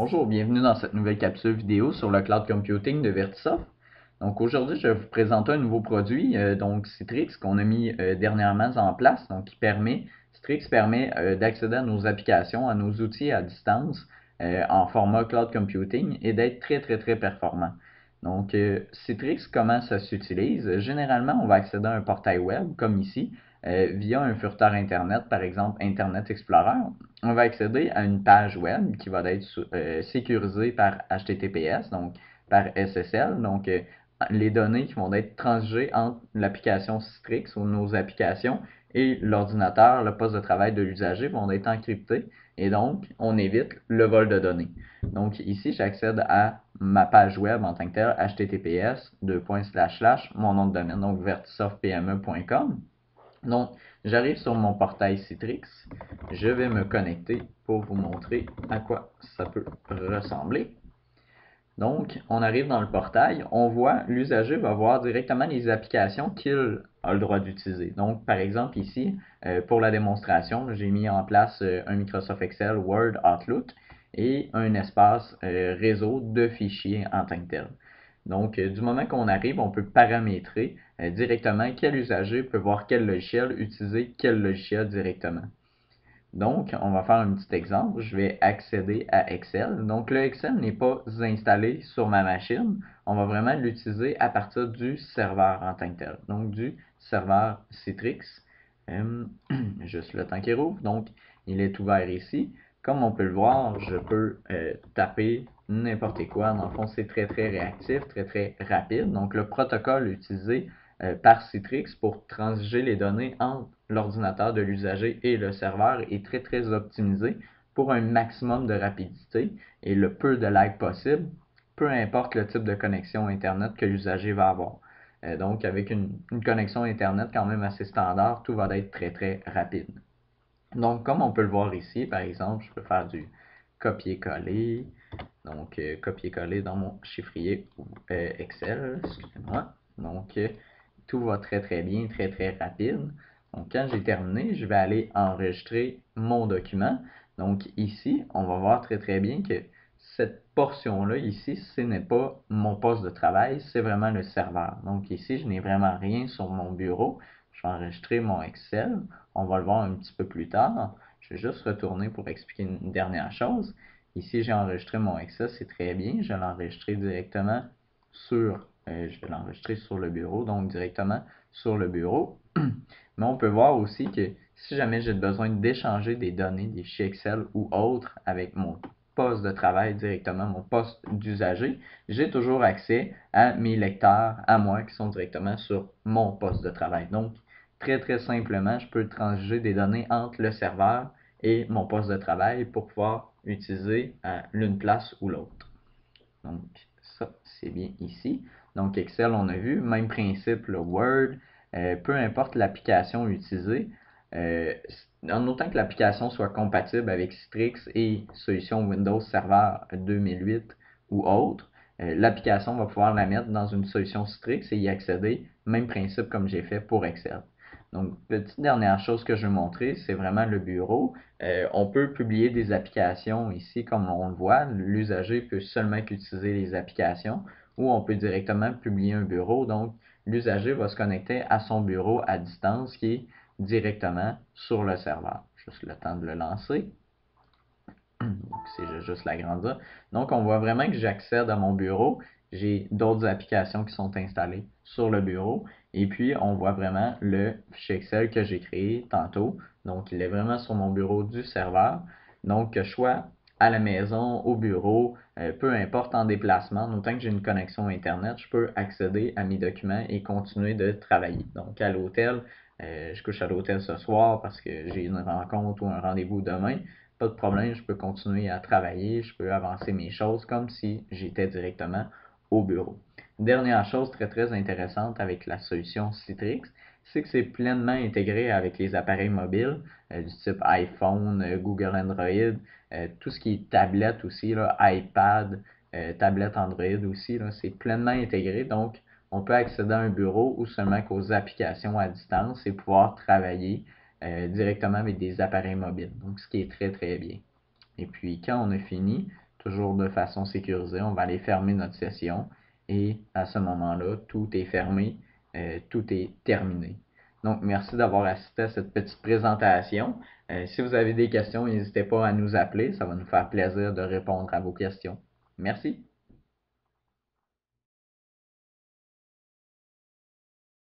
Bonjour, bienvenue dans cette nouvelle capsule vidéo sur le cloud computing de Vertisoft. Donc aujourd'hui, je vais vous présenter un nouveau produit, donc Citrix, qu'on a mis dernièrement en place. Donc Citrix permet d'accéder à nos applications, à nos outils à distance en format cloud computing et d'être très performant. Donc Citrix, comment ça s'utilise? Généralement, on va accéder à un portail web comme ici via un furteur Internet, par exemple Internet Explorer. On va accéder à une page web qui va être sécurisée par HTTPS, donc par SSL. Donc, les données qui vont être transigées entre l'application Citrix ou nos applications et l'ordinateur, le poste de travail de l'usager vont être encryptées et donc on évite le vol de données. Donc ici, j'accède à ma page web en tant que telle, https mon nom de domaine, donc vertisoftpme.com. Donc, j'arrive sur mon portail Citrix. Je vais me connecter pour vous montrer à quoi ça peut ressembler. Donc, on arrive dans le portail, on voit, l'usager va voir directement les applications qu'il a le droit d'utiliser. Donc, par exemple, ici, pour la démonstration, j'ai mis en place un Microsoft Excel, Word, Outlook et un espace réseau de fichiers en tant que tel. Donc, du moment qu'on arrive, on peut paramétrer directement quel usager peut voir quel logiciel, utiliser quel logiciel directement. Donc, on va faire un petit exemple. Je vais accéder à Excel. Donc, le Excel n'est pas installé sur ma machine. On va vraiment l'utiliser à partir du serveur en tant que tel. Donc, du serveur Citrix. Juste le temps qu'il rouvre. Donc, il est ouvert ici. Comme on peut le voir, je peux taper n'importe quoi. Dans le fond, c'est très réactif, très rapide. Donc, le protocole utilisé par Citrix pour transiger les données entre l'ordinateur de l'usager et le serveur est très optimisé pour un maximum de rapidité et le peu de lag possible, peu importe le type de connexion Internet que l'usager va avoir. Donc, avec une connexion Internet quand même assez standard, tout va être très rapide. Donc, comme on peut le voir ici, par exemple, je peux faire du copier-coller. Donc, copier-coller dans mon chiffrier Excel, excusez-moi. Donc, tout va très bien, très rapide. Donc, quand j'ai terminé, je vais aller enregistrer mon document. Donc, ici, on va voir très bien que cette portion-là, ici, ce n'est pas mon poste de travail, c'est vraiment le serveur. Donc, ici, je n'ai vraiment rien sur mon bureau. Je vais enregistrer mon Excel. On va le voir un petit peu plus tard. Je vais juste retourner pour expliquer une dernière chose. Ici, j'ai enregistré mon Excel, c'est très bien. Je vais l'enregistrer directement je vais l'enregistrer sur le bureau, donc directement sur le bureau. Mais on peut voir aussi que si jamais j'ai besoin d'échanger des données, des fichiers Excel ou autres avec mon poste de travail directement, mon poste d'usager, j'ai toujours accès à mes lecteurs, à moi, qui sont directement sur mon poste de travail. Donc, très simplement, je peux transiger des données entre le serveur et mon poste de travail pour pouvoir utiliser l'une place ou l'autre. Donc, ça, c'est bien ici. Donc, Excel, on a vu, même principe, le Word, peu importe l'application utilisée, en autant que l'application soit compatible avec Citrix et solution Windows Server 2008 ou autre, l'application va pouvoir la mettre dans une solution Citrix et y accéder, même principe comme j'ai fait pour Excel. Donc, petite dernière chose que je vais montrer, c'est vraiment le bureau. On peut publier des applications ici, comme on le voit. L'usager peut seulement utiliser les applications ou on peut directement publier un bureau. Donc, l'usager va se connecter à son bureau à distance qui est directement sur le serveur. Juste le temps de le lancer. C'est juste l'agrandir. Donc, on voit vraiment que j'accède à mon bureau. J'ai d'autres applications qui sont installées sur le bureau. Et puis, on voit vraiment le fichier Excel que j'ai créé tantôt. Donc, il est vraiment sur mon bureau du serveur. Donc, que je sois à la maison, au bureau, peu importe en déplacement, autant que j'ai une connexion Internet, je peux accéder à mes documents et continuer de travailler. Donc, à l'hôtel, je couche à l'hôtel ce soir parce que j'ai une rencontre ou un rendez-vous demain. Pas de problème, je peux continuer à travailler, je peux avancer mes choses comme si j'étais directement au bureau. Dernière chose très intéressante avec la solution Citrix, c'est que c'est pleinement intégré avec les appareils mobiles du type iPhone, Google Android, tout ce qui est tablette aussi, là, iPad, tablette Android aussi, c'est pleinement intégré. Donc, on peut accéder à un bureau ou seulement qu'aux applications à distance et pouvoir travailler directement avec des appareils mobiles. Donc, ce qui est très bien. Et puis, quand on a fini, toujours de façon sécurisée. On va aller fermer notre session et à ce moment-là, tout est fermé, tout est terminé. Donc, merci d'avoir assisté à cette petite présentation. Si vous avez des questions, n'hésitez pas à nous appeler. Ça va nous faire plaisir de répondre à vos questions. Merci.